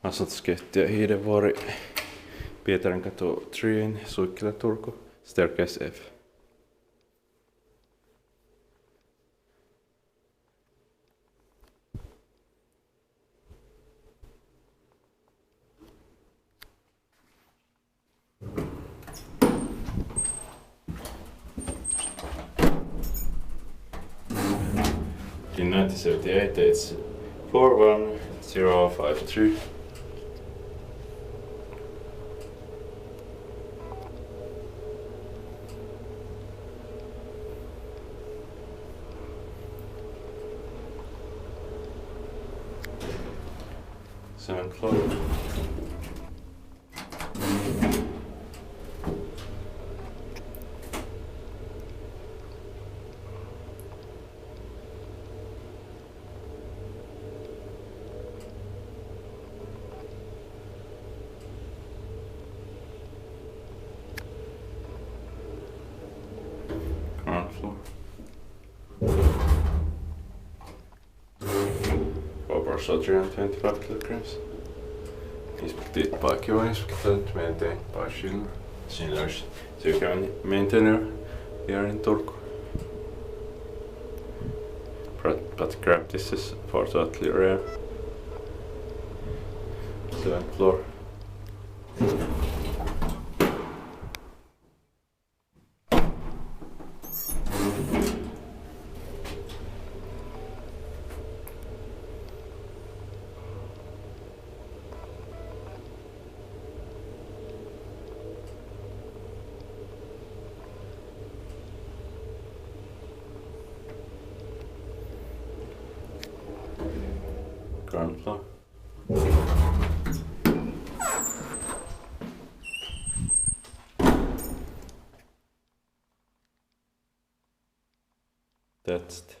Asutusketju ja Hiidenvuori, Pietarinkatu 3, Suikkila, Turku, staircase F. In 1978 it's 41053. Seventh floor. Ground floor. Oversaw 325 kilograms. Inspekteert parkje inspekteert maintain partial signals. So you can maintainer here in Turku. But crap, this is for totally rare. 7th floor. Ground floor. That's it.